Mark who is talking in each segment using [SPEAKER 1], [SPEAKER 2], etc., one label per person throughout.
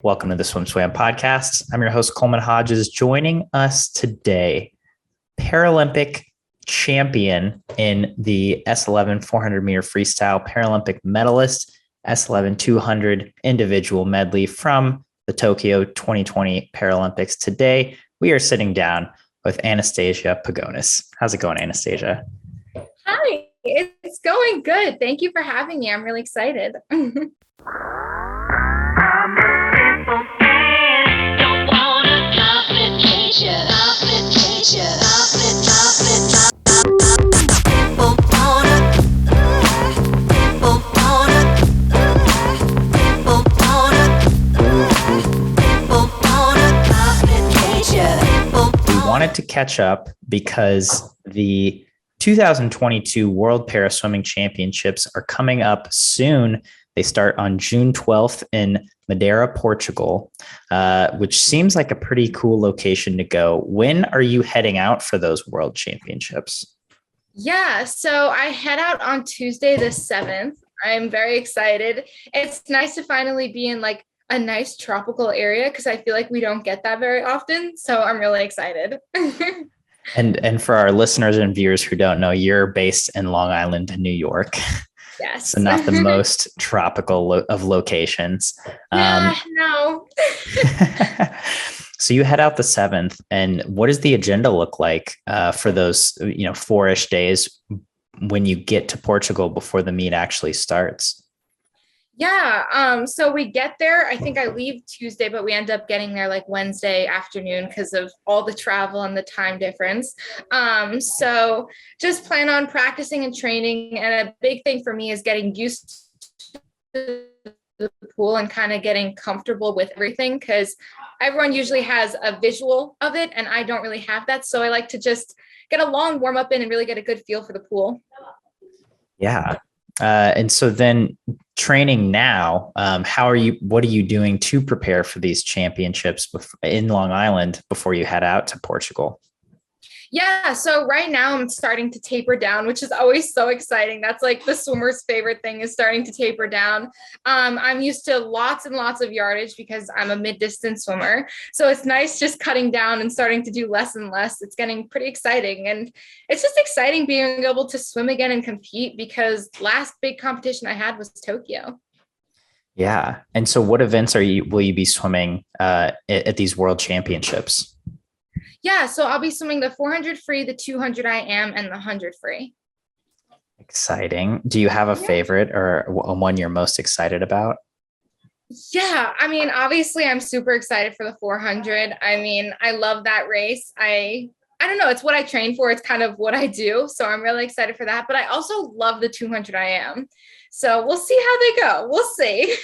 [SPEAKER 1] Welcome to the SwimSwam podcast. I'm your host, Coleman Hodges. Joining us today, Paralympic champion in the S11 400 meter freestyle, Paralympic medalist, S11 200 individual medley from the Tokyo 2020 Paralympics. Today, we are sitting down with Anastasia Pagonis. How's it going, Anastasia?
[SPEAKER 2] Hi, it's going good. Thank you for having me. I'm really excited.
[SPEAKER 1] Wanted to catch up because the 2022 World Para Swimming Championships are coming up soon. They start on June 12th in Madeira, Portugal, which seems like a pretty cool location to go. When are you heading out for those World Championships?
[SPEAKER 2] Yeah, so I head out on Tuesday the 7th. I'm very excited. It's nice to finally be in like a nice tropical area because I feel like we don't get that very often. So I'm really excited.
[SPEAKER 1] And for our listeners and viewers who don't know, you're based in Long Island, New York.
[SPEAKER 2] Yes.
[SPEAKER 1] So not the most tropical of locations.
[SPEAKER 2] Yeah, no.
[SPEAKER 1] So you head out the 7th, and what does the agenda look like for those, 4-ish days when you get to Portugal before the meet actually starts?
[SPEAKER 2] Yeah, so we get there. I think I leave Tuesday, but we end up getting there like Wednesday afternoon because of all the travel and the time difference. So just plan on practicing and training. And a big thing for me is getting used to the pool and kind of getting comfortable with everything because everyone usually has a visual of it and I don't really have that. So I like to just get a long warm up in and really get a good feel for the pool.
[SPEAKER 1] Yeah. And so then training now, what are you doing to prepare for these championships in Long Island before you head out to Portugal?
[SPEAKER 2] Yeah, so right now I'm starting to taper down, which is always so exciting. That's like the swimmer's favorite thing is starting to taper down. I'm used to lots and lots of yardage because I'm a mid-distance swimmer. So it's nice just cutting down and starting to do less and less. It's getting pretty exciting. And it's just exciting being able to swim again and compete because last big competition I had was Tokyo.
[SPEAKER 1] Yeah. And so what events will you be swimming at these World Championships?
[SPEAKER 2] Yeah, so I'll be swimming the 400 free, the 200 IM, and the 100 free.
[SPEAKER 1] Exciting. Do you have a favorite or one you're most excited about?
[SPEAKER 2] Yeah, I mean, obviously I'm super excited for the 400. I mean, I love that race. I don't know, it's what I train for. It's kind of what I do. So I'm really excited for that. But I also love the 200 IM. So we'll see how they go. We'll see.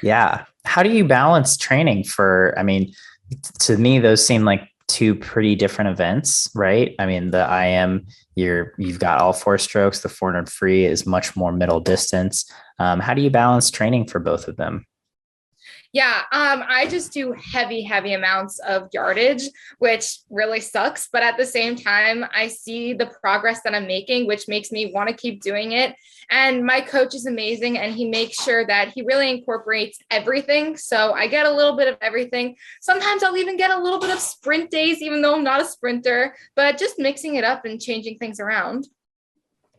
[SPEAKER 1] Yeah. How do you balance training to me, those seem like two pretty different events, right? I mean, the IM, you've got all 4 strokes. The 400 free is much more middle distance. How do you balance training for both of them?
[SPEAKER 2] Yeah, I just do heavy amounts of yardage, which really sucks. But at the same time, I see the progress that I'm making, which makes me want to keep doing it. And my coach is amazing, and he makes sure that he really incorporates everything. So I get a little bit of everything. Sometimes I'll even get a little bit of sprint days, even though I'm not a sprinter, but just mixing it up and changing things around.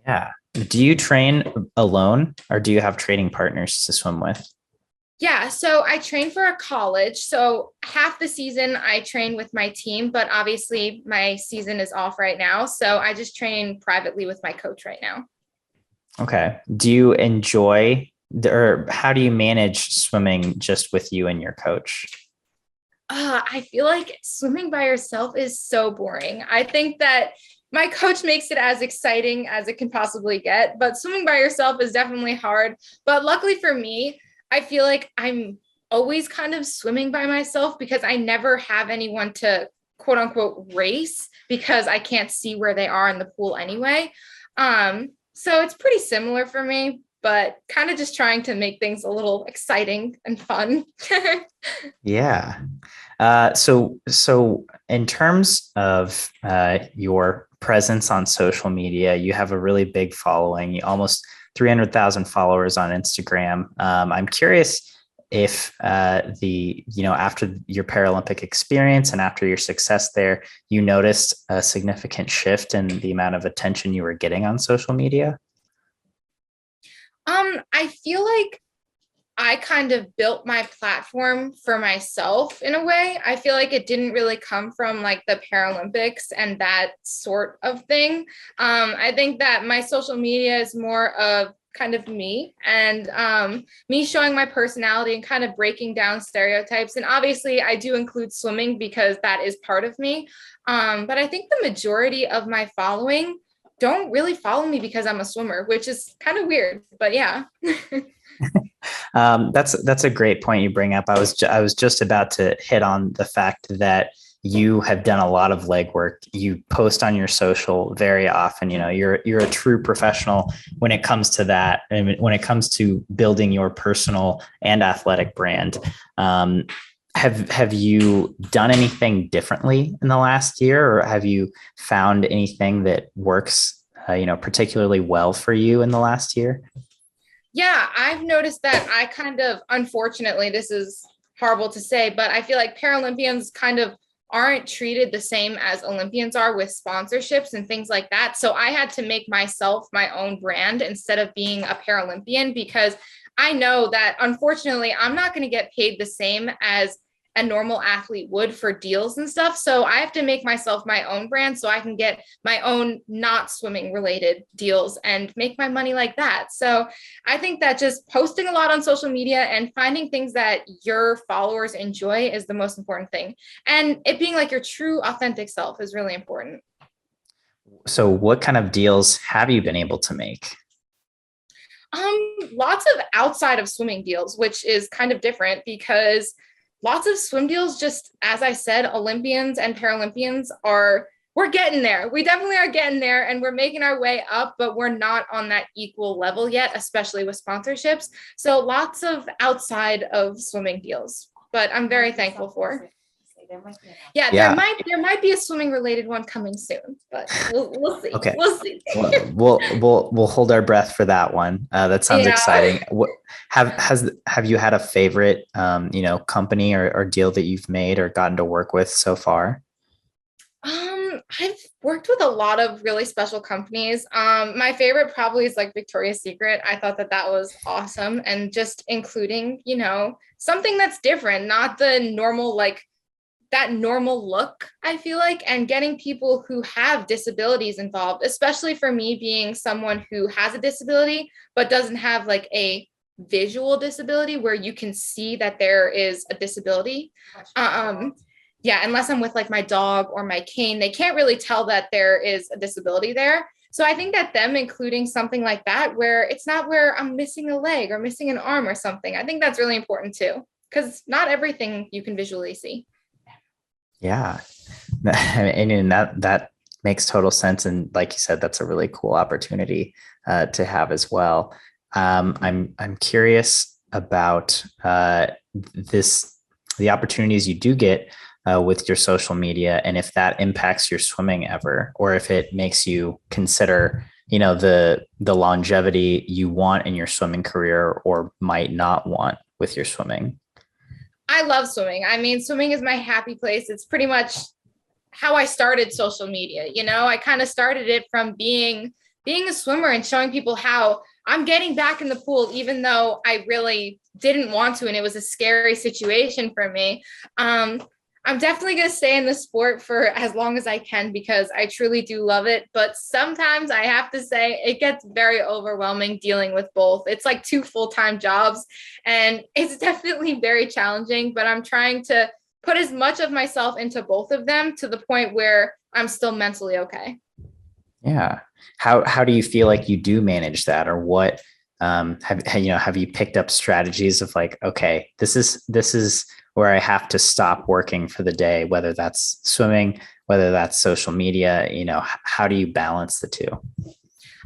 [SPEAKER 1] Yeah. Do you train alone or do you have training partners to swim with?
[SPEAKER 2] Yeah, so I train for a college. So half the season I train with my team, but obviously my season is off right now. So I just train privately with my coach right now.
[SPEAKER 1] Okay. Do you enjoy or how do you manage swimming just with you and your coach?
[SPEAKER 2] I feel like swimming by yourself is so boring. I think that my coach makes it as exciting as it can possibly get, but swimming by yourself is definitely hard. But luckily for me, I feel like I'm always kind of swimming by myself because I never have anyone to quote unquote race because I can't see where they are in the pool anyway. So it's pretty similar for me, but kind of just trying to make things a little exciting and fun.
[SPEAKER 1] Yeah. So in terms of your presence on social media, you have a really big following, almost 300,000 followers on Instagram. I'm curious, if after your Paralympic experience and after your success there, you noticed a significant shift in the amount of attention you were getting on social media?
[SPEAKER 2] I feel like I kind of built my platform for myself in a way. I feel like it didn't really come from like the Paralympics and that sort of thing. I think that my social media is more of kind of me and me showing my personality and kind of breaking down stereotypes. And obviously I do include swimming because that is part of me. But I think the majority of my following don't really follow me because I'm a swimmer, which is kind of weird, but yeah.
[SPEAKER 1] That's a great point you bring up. I was just about to hit on the fact that you have done a lot of legwork. You post on your social very often. You're a true professional when it comes to that, and when it comes to building your personal and athletic brand. Have you done anything differently in the last year, or have you found anything that works, particularly well for you in the last year?
[SPEAKER 2] Yeah, I've noticed that I kind of, unfortunately, this is horrible to say, but I feel like Paralympians kind of aren't treated the same as Olympians are with sponsorships and things like that. So I had to make myself my own brand instead of being a Paralympian, because I know that unfortunately I'm not going to get paid the same as a normal athlete would for deals and stuff. So I have to make myself my own brand so I can get my own not swimming related deals and make my money like that. So I think that just posting a lot on social media and finding things that your followers enjoy is the most important thing. And it being like your true authentic self is really important.
[SPEAKER 1] So what kind of deals have you been able to make?
[SPEAKER 2] Lots of outside of swimming deals, which is kind of different because lots of swim deals, just as I said, Olympians and Paralympians we're getting there. We definitely are getting there and we're making our way up, but we're not on that equal level yet, especially with sponsorships. So lots of outside of swimming deals, but I'm very thankful for. Yeah,
[SPEAKER 1] Yeah.
[SPEAKER 2] there might be a swimming related one coming soon, but we'll see.
[SPEAKER 1] Okay.
[SPEAKER 2] We'll see.
[SPEAKER 1] We'll hold our breath for that one. That sounds exciting. Have you had a favorite company or deal that you've made or gotten to work with so far?
[SPEAKER 2] I've worked with a lot of really special companies. My favorite probably is like Victoria's Secret. I thought that was awesome, and just including something that's different, not the normal like that normal look, I feel like, and getting people who have disabilities involved, especially for me being someone who has a disability, but doesn't have like a visual disability where you can see that there is a disability. Yeah, unless I'm with like my dog or my cane, they can't really tell that there is a disability there. So I think that them including something like that, where it's not where I'm missing a leg or missing an arm or something, I think that's really important too, because not everything you can visually see.
[SPEAKER 1] Yeah. And that makes total sense. And like you said, that's a really cool opportunity to have as well. I'm curious about the opportunities you do get with your social media, and if that impacts your swimming ever, or if it makes you consider, the longevity you want in your swimming career or might not want with your swimming.
[SPEAKER 2] I love swimming. I mean, swimming is my happy place. It's pretty much how I started social media. I kind of started it from being a swimmer and showing people how I'm getting back in the pool, even though I really didn't want to. And it was a scary situation for me. I'm definitely going to stay in the sport for as long as I can because I truly do love it. But sometimes I have to say it gets very overwhelming dealing with both. It's like two full-time jobs and it's definitely very challenging, but I'm trying to put as much of myself into both of them to the point where I'm still mentally okay.
[SPEAKER 1] Yeah. How do you feel like you do manage that, or what have you picked up strategies of like, okay, this is where I have to stop working for the day, whether that's swimming, whether that's social media, how do you balance the two?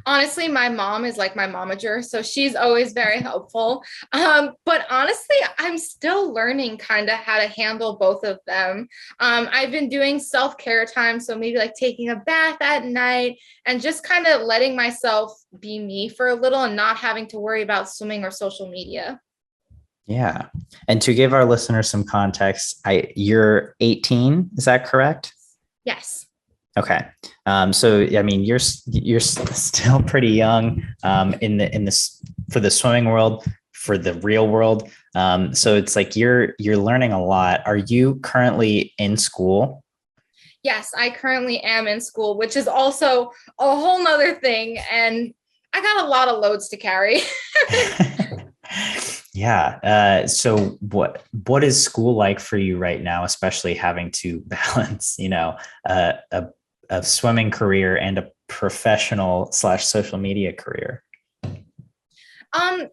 [SPEAKER 2] Honestly, my mom is like my momager, so she's always very helpful. But honestly, I'm still learning kind of how to handle both of them. I've been doing self-care time, so maybe like taking a bath at night and just kind of letting myself be me for a little and not having to worry about swimming or social media.
[SPEAKER 1] Yeah. And to give our listeners some context, you're 18, is that correct?
[SPEAKER 2] Yes.
[SPEAKER 1] Okay. So I mean, still pretty young in this for the swimming world, for the real world. So it's like you're learning a lot. Are you currently in school?
[SPEAKER 2] Yes, I currently am in school, which is also a whole nother thing. And I got a lot of loads to carry.
[SPEAKER 1] Yeah. So what is school like for you right now, especially having to balance, a swimming career and a professional slash social media career?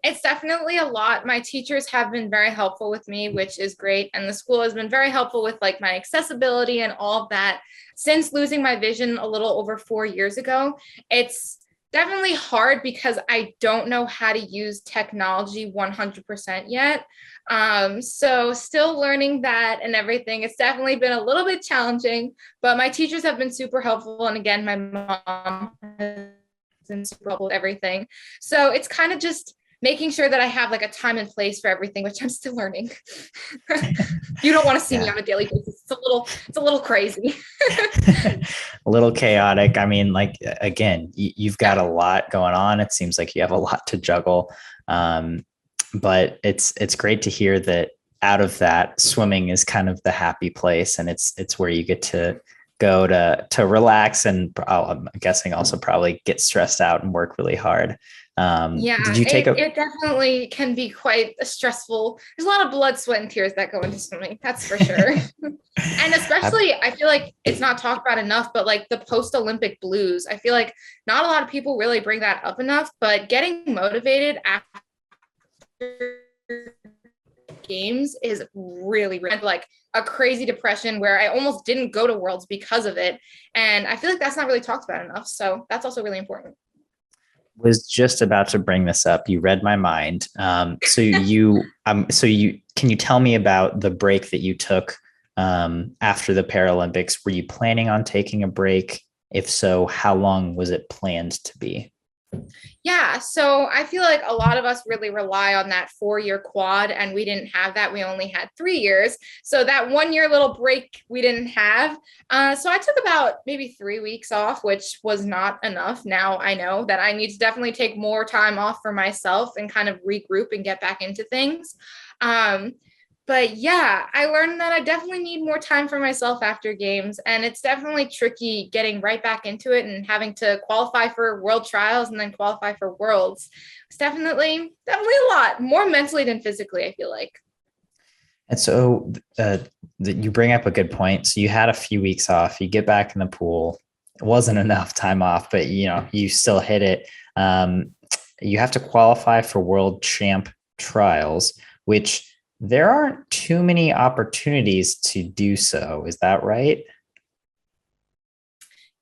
[SPEAKER 2] It's definitely a lot. My teachers have been very helpful with me, which is great. And the school has been very helpful with like my accessibility and all of that. Since losing my vision a little over 4 years ago, it's definitely hard because I don't know how to use technology 100% yet. So still learning that and everything. It's definitely been a little bit challenging, but my teachers have been super helpful. And again, my mom has been super helpful with everything. So it's kind of just making sure that I have like a time and place for everything, which I'm still learning. You don't want to see me
[SPEAKER 1] Yeah.
[SPEAKER 2] on a daily basis. It's a little crazy.
[SPEAKER 1] A little chaotic. I mean, like, again, you've got a lot going on. It seems like you have a lot to juggle. But it's great to hear that out of that, swimming is kind of the happy place, and it's where you get to go to relax, and I'm guessing also probably get stressed out and work really hard. Did
[SPEAKER 2] Yeah,
[SPEAKER 1] you take
[SPEAKER 2] it definitely can be quite stressful. There's a lot of blood, sweat, and tears that go into swimming. That's for sure. And especially, I feel like it's not talked about enough, but like the post-Olympic blues, I feel like not a lot of people really bring that up enough, but getting motivated after games is really like a crazy depression where I almost didn't go to Worlds because of it. And I feel like that's not really talked about enough. So that's also really important.
[SPEAKER 1] Was just about to bring this up. You read my mind. Can you tell me about the break that you took after the Paralympics? Were you planning on taking a break? If so, how long was it planned to be?
[SPEAKER 2] Yeah, so I feel like a lot of us really rely on that 4 year quad, and we didn't have that. We only had 3 years. So that 1 year little break we didn't have. So I took about maybe 3 weeks off, which was not enough. Now I know that I need to definitely take more time off for myself and kind of regroup and get back into things. Um, but yeah, I learned that I definitely need more time for myself after games. And it's definitely tricky getting right back into it and having to qualify for world trials and then qualify for worlds. It's definitely a lot more mentally than physically, I feel like.
[SPEAKER 1] And so you bring up a good point. So you had a few weeks off, you get back in the pool. It wasn't enough time off, but you still hit it. You have to qualify for world champ trials, which there aren't too many opportunities to do so. Is that right?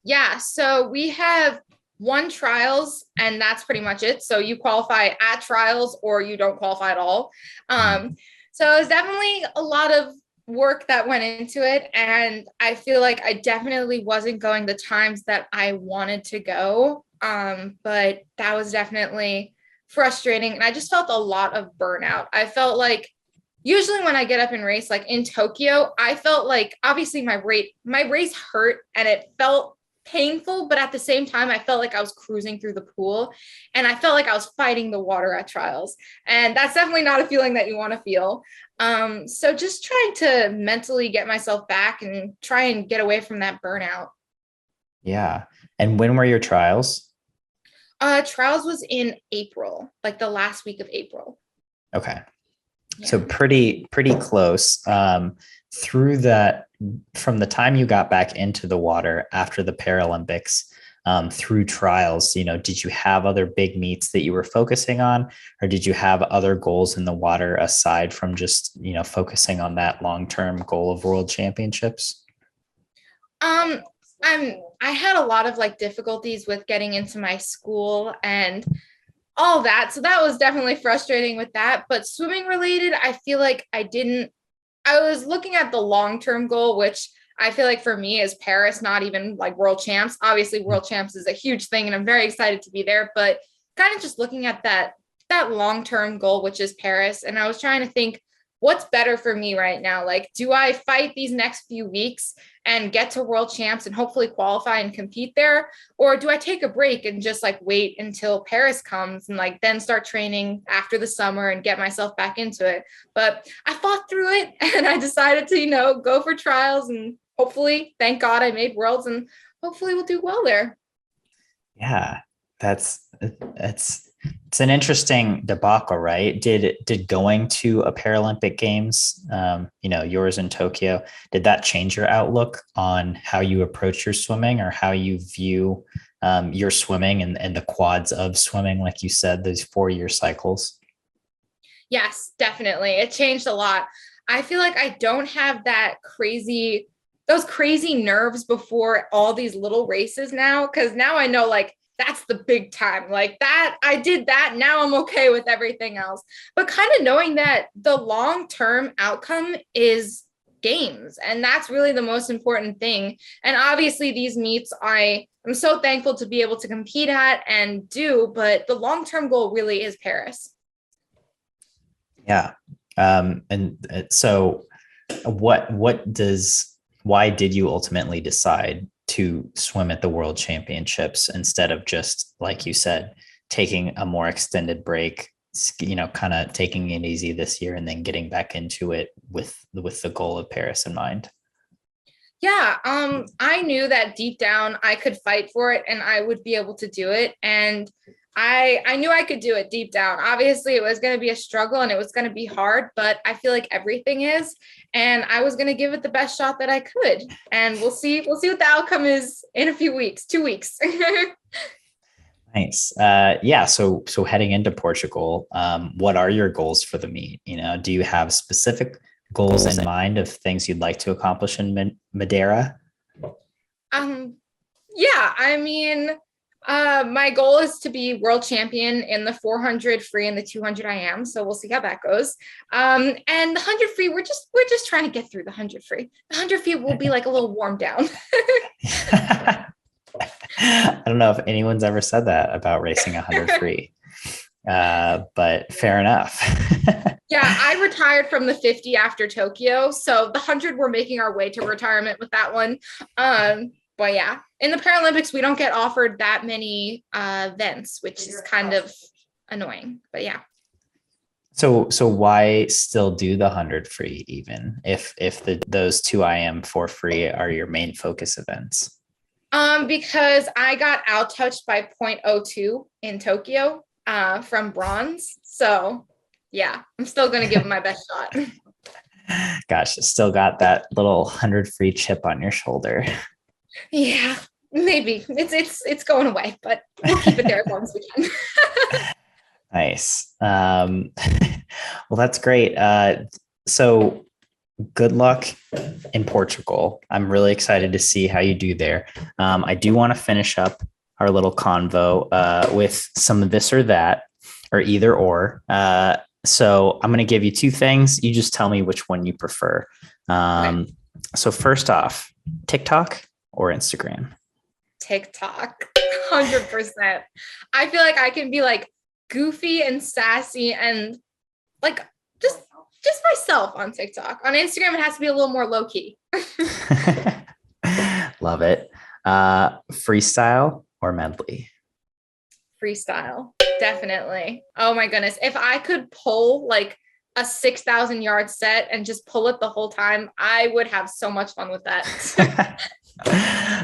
[SPEAKER 2] Yeah, so we have one trials, and that's pretty much it. So you qualify at trials or you don't qualify at all. So it's definitely a lot of work that went into it. And I feel like I definitely wasn't going the times that I wanted to go. But that was definitely frustrating. And I just felt a lot of burnout. I felt like usually when I get up and race, like in Tokyo, I felt like obviously my race hurt and it felt painful, but at the same time, I felt like I was cruising through the pool and I felt like I was fighting the water at trials. And that's definitely not a feeling that you want to feel. So just trying to mentally get myself back and try and get away from that burnout.
[SPEAKER 1] Yeah. And when were your trials?
[SPEAKER 2] Trials was in April, like the last week of April.
[SPEAKER 1] Okay.
[SPEAKER 2] Yeah.
[SPEAKER 1] So pretty close. Through that, from the time you got back into the water after the Paralympics, through trials, did you have other big meets that you were focusing on, or did you have other goals in the water aside from just, focusing on that long-term goal of world championships?
[SPEAKER 2] Um, I had a lot of like difficulties with getting into my school and all that. So that was definitely frustrating with that. But swimming related, I feel like I was looking at the long-term goal, which I feel like for me is Paris, not even like world champs. Obviously, world champs is a huge thing and I'm very excited to be there, but kind of just looking at that that long-term goal, which is Paris. And I was trying to think, what's better for me right now? Like, do I fight these next few weeks and get to world champs and hopefully qualify and compete there? Or do I take a break and just like wait until Paris comes and like then start training after the summer and get myself back into it? But I fought through it and I decided to, go for trials, and hopefully, thank God I made worlds, and hopefully we'll do well there.
[SPEAKER 1] Yeah, it's an interesting debacle, right? Did going to a Paralympic Games, yours in Tokyo, did that change your outlook on how you approach your swimming or how you view your swimming and the quads of swimming, like you said, those 4-year cycles?
[SPEAKER 2] Yes, definitely. It changed a lot. I feel like I don't have those crazy nerves before all these little races now, because now I know like that's the big time. Like that, I did that. Now I'm okay with everything else. But kind of knowing that the long-term outcome is games, and that's really the most important thing. And obviously these meets I'm so thankful to be able to compete at and do, but the long-term goal really is Paris.
[SPEAKER 1] Yeah. So why did you ultimately decide to swim at the World Championships instead of just, like you said, taking a more extended break, kind of taking it easy this year and then getting back into it with the goal of Paris in mind?
[SPEAKER 2] Yeah, I knew that deep down I could fight for it and I would be able to do it. And I knew I could do it deep down. Obviously, it was going to be a struggle and it was going to be hard, but I feel like everything is. And I was going to give it the best shot that I could. And we'll see what the outcome is in a few weeks, 2 weeks.
[SPEAKER 1] Nice. Yeah. So heading into Portugal, what are your goals for the meet? Do you have specific goals in mind of things you'd like to accomplish in Madeira?
[SPEAKER 2] Yeah, I mean, my goal is to be world champion in the 400 free and the 200 IM. So we'll see how that goes. And the 100 free, we're just trying to get through the 100 free. The 100 free will be like a little warm down.
[SPEAKER 1] I don't know if anyone's ever said that about racing 100 free, but fair enough.
[SPEAKER 2] Yeah, I retired from the 50 after Tokyo. So the 100, we're making our way to retirement with that one. But yeah, in the Paralympics, we don't get offered that many events, which is kind of annoying. But yeah.
[SPEAKER 1] So why still do the 100 free even if those 2 IM for free are your main focus events?
[SPEAKER 2] Because I got out-touched by 0.02 in Tokyo from bronze. So yeah, I'm still going to give it my best shot.
[SPEAKER 1] Gosh, still got that little 100 free chip on your shoulder.
[SPEAKER 2] Yeah, maybe it's going away, but we'll keep it there as long as we can.
[SPEAKER 1] Nice. Well, that's great. So good luck in Portugal. I'm really excited to see how you do there. I do want to finish up our little convo with some of this or that, or either or. So I'm going to give you 2 things. You just tell me which one you prefer.
[SPEAKER 2] Okay.
[SPEAKER 1] So first off, TikTok or Instagram?
[SPEAKER 2] TikTok, 100%. I feel like I can be like goofy and sassy and like just myself on TikTok. On Instagram, it has to be a little more low key.
[SPEAKER 1] Love it. Freestyle or medley?
[SPEAKER 2] Freestyle, definitely. Oh my goodness. If I could pull like a 6,000 yard set and just pull it the whole time, I would have so much fun with that.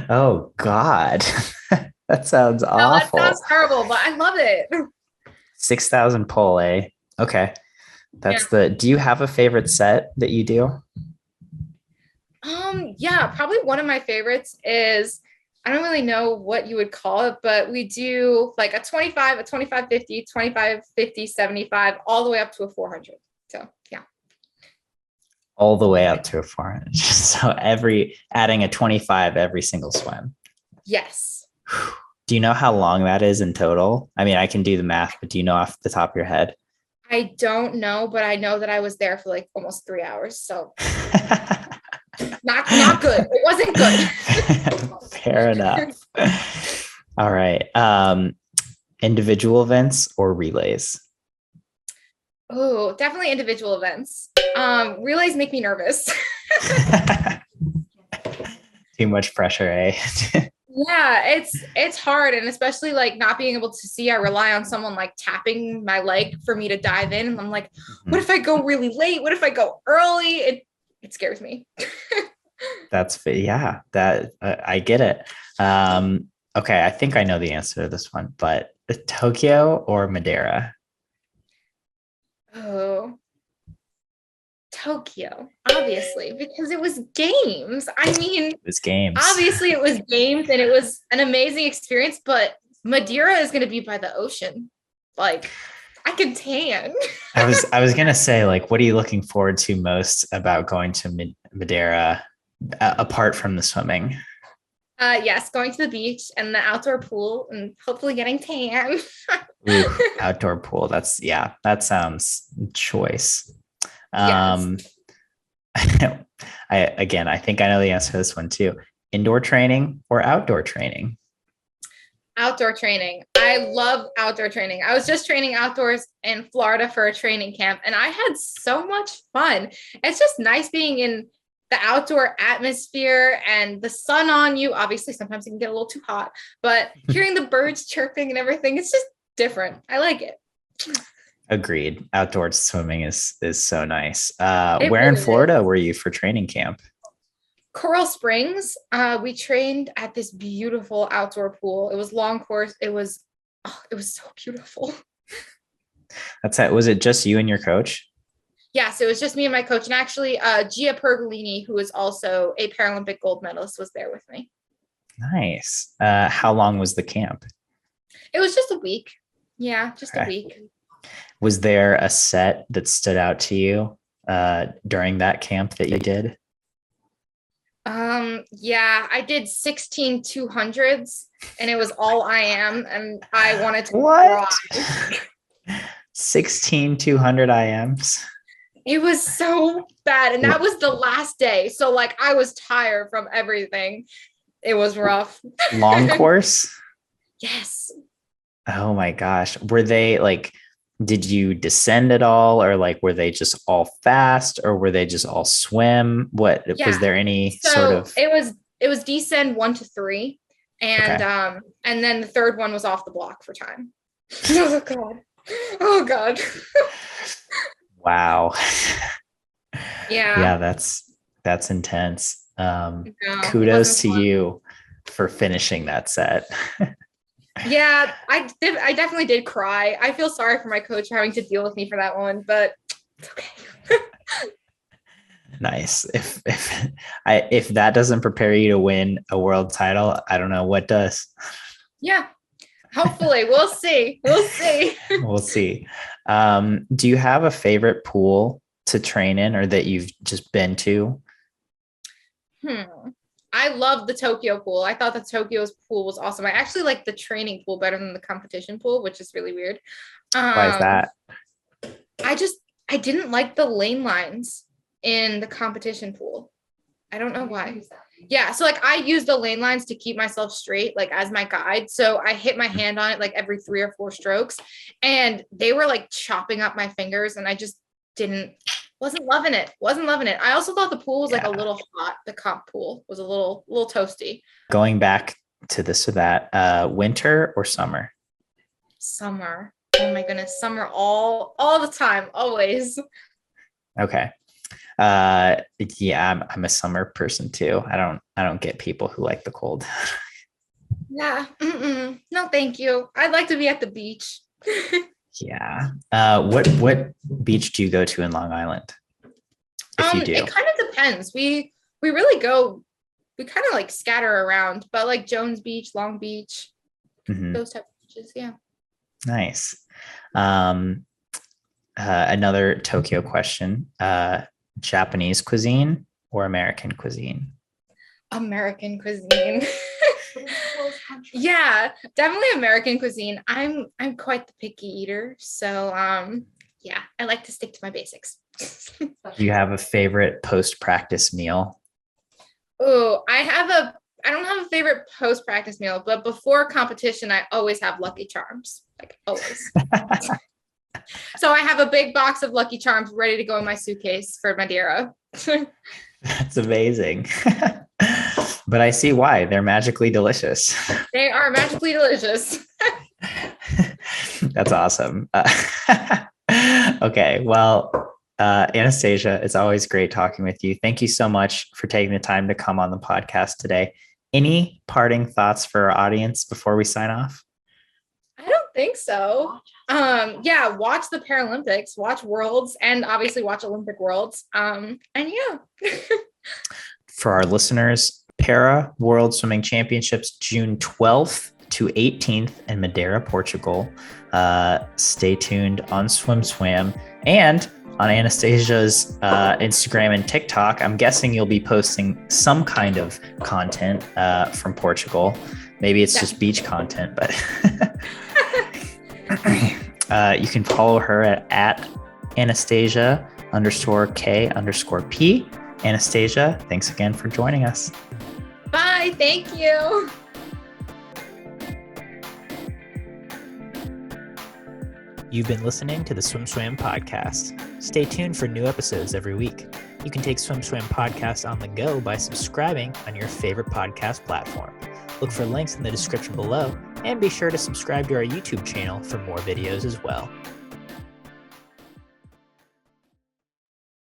[SPEAKER 1] Oh God. That sounds awful.
[SPEAKER 2] That sounds terrible, but I love it.
[SPEAKER 1] 6,000 pull, eh? Okay. Do you have a favorite set that you do?
[SPEAKER 2] Yeah, probably one of my favorites is, I don't really know what you would call it, but we do like a 25, a 25, 50, 25, 50, 75, all the way up to a 400. So yeah.
[SPEAKER 1] All the way up to a 400. So adding a 25 every single swim.
[SPEAKER 2] Yes.
[SPEAKER 1] Do you know how long that is in total? I mean, I can do the math, but do you know off the top of your head?
[SPEAKER 2] I don't know, but I know that I was there for like almost 3 hours. So not good. It wasn't good.
[SPEAKER 1] Fair enough. All right. Individual events or relays?
[SPEAKER 2] Oh, definitely individual events. Relays make me nervous.
[SPEAKER 1] Too much pressure, eh?
[SPEAKER 2] Yeah, it's hard, and especially like not being able to see. I rely on someone like tapping my leg for me to dive in, and I'm like, what if I go really late? What if I go early? It scares me.
[SPEAKER 1] Yeah, that I get it. Okay, I think I know the answer to this one, but Tokyo or Madeira?
[SPEAKER 2] Oh, Tokyo, obviously, because it was games. I mean,
[SPEAKER 1] This games.
[SPEAKER 2] obviously it was games and it was an amazing experience, but Madeira is going to be by the ocean. Like, I can tan.
[SPEAKER 1] I was gonna say, like, what are you looking forward to most about going to Madeira, apart from the swimming?
[SPEAKER 2] Yes, going to the beach and the outdoor pool and hopefully getting tan.
[SPEAKER 1] Ooh, outdoor pool. That sounds choice.
[SPEAKER 2] Yes.
[SPEAKER 1] Um, I think I know the answer to this one too. Indoor training or outdoor training?
[SPEAKER 2] Outdoor training. I love outdoor training. I was just training outdoors in Florida for a training camp and I had so much fun. It's just nice being in the outdoor atmosphere and the sun on you. Obviously, sometimes it can get a little too hot, but hearing the birds chirping and everything, it's just different. I like it.
[SPEAKER 1] Agreed. Outdoor swimming is so nice.
[SPEAKER 2] It
[SPEAKER 1] Where in
[SPEAKER 2] really is.
[SPEAKER 1] Florida were you for training camp?
[SPEAKER 2] Coral Springs, we trained at this beautiful outdoor pool. It was long course. It was so beautiful.
[SPEAKER 1] That's it. Was it just you and your coach?
[SPEAKER 2] Yes, it was just me and my coach. And actually, Gia Pergolini, who is also a Paralympic gold medalist, was there with me.
[SPEAKER 1] Nice. How long was the camp?
[SPEAKER 2] It was just a week. Yeah, just a
[SPEAKER 1] Okay.
[SPEAKER 2] week.
[SPEAKER 1] Was there a set that stood out to you during that camp that you did?
[SPEAKER 2] Yeah, I did 16 200s and it was all I am. And I wanted to
[SPEAKER 1] What?
[SPEAKER 2] cry.
[SPEAKER 1] 16 200 IMs?
[SPEAKER 2] It was so bad. And that was the last day. So, like, I was tired from everything. It was rough.
[SPEAKER 1] Long course?
[SPEAKER 2] Yes.
[SPEAKER 1] Oh my gosh. Were they like, did you descend at all, or like were they just all fast, or were they just all swim? What was
[SPEAKER 2] Yeah.
[SPEAKER 1] there any sort
[SPEAKER 2] So
[SPEAKER 1] of
[SPEAKER 2] it was descend 1 to 3.
[SPEAKER 1] okay.
[SPEAKER 2] And then the third one was off the block for time. Oh God. Oh God.
[SPEAKER 1] Wow.
[SPEAKER 2] Yeah.
[SPEAKER 1] Yeah, that's intense.
[SPEAKER 2] No, it wasn't
[SPEAKER 1] Kudos to
[SPEAKER 2] fun.
[SPEAKER 1] you for finishing that set.
[SPEAKER 2] Yeah, I definitely did cry. I feel sorry for my coach for having to deal with me for that one, but it's okay.
[SPEAKER 1] Nice. If that doesn't prepare you to win a world title, I don't know what does.
[SPEAKER 2] Yeah. Hopefully. We'll see. We'll see.
[SPEAKER 1] We'll see. Do you have a favorite pool to train in, or that you've just been to?
[SPEAKER 2] I love the Tokyo pool. I thought the Tokyo's pool was awesome. I actually like the training pool better than the competition pool, which is really weird.
[SPEAKER 1] Why is
[SPEAKER 2] Um,
[SPEAKER 1] that?
[SPEAKER 2] I just I didn't like the lane lines in the competition pool. I don't know why. Yeah, so like I use the lane lines to keep myself straight, like as my guide. So I hit my hand on it like every 3 or 4 strokes, and they were like chopping up my fingers, and I just didn't wasn't loving it. Wasn't loving it. I also thought the pool was like a
[SPEAKER 1] Yeah.
[SPEAKER 2] little hot. The comp pool was a little toasty.
[SPEAKER 1] Going back to this or that, winter or summer?
[SPEAKER 2] Summer. Oh my goodness, summer all the time, always.
[SPEAKER 1] Okay. Yeah, I'm a summer person too. I don't get people who like the cold.
[SPEAKER 2] Yeah. No, thank you. I'd like to be at the beach.
[SPEAKER 1] Yeah. What beach do you go to in Long Island? If you do.
[SPEAKER 2] It kind of depends. We really go, we kind of like scatter around, but like Jones Beach, Long Beach,
[SPEAKER 1] Mhm.
[SPEAKER 2] those type of beaches. Yeah.
[SPEAKER 1] Nice. Um, Another Tokyo question. Japanese cuisine or American cuisine?
[SPEAKER 2] American cuisine. Yeah, definitely American cuisine. I'm quite the picky eater. So yeah, I like to stick to my basics.
[SPEAKER 1] Do you have a favorite post-practice meal?
[SPEAKER 2] Oh, I don't have a favorite post-practice meal, but before competition, I always have Lucky Charms. Like always. So I have a big box of Lucky Charms ready to go in my suitcase for Madeira.
[SPEAKER 1] That's amazing. But I see why. They're magically delicious.
[SPEAKER 2] They are magically delicious.
[SPEAKER 1] That's awesome. Okay. Well, Anastasia, it's always great talking with you. Thank you so much for taking the time to come on the podcast today. Any parting thoughts for our audience before we sign off?
[SPEAKER 2] I don't think so. Yeah, watch the Paralympics, watch Worlds, and obviously watch Olympic Worlds. And yeah.
[SPEAKER 1] For our listeners, Para World Swimming Championships, June 12th to 18th in Madeira, Portugal. Stay tuned on SwimSwam and on Anastasia's Instagram and TikTok. I'm guessing you'll be posting some kind of content from Portugal. Maybe it's just beach content, but you can follow her at Anastasia_K_P. Anastasia, thanks again for joining us.
[SPEAKER 2] Bye. Thank you.
[SPEAKER 1] You've been listening to the SwimSwam podcast. Stay tuned for new episodes every week. You can take SwimSwam podcast on the go by subscribing on your favorite podcast platform. Look for links in the description below, and be sure to subscribe to our YouTube channel for more videos as well.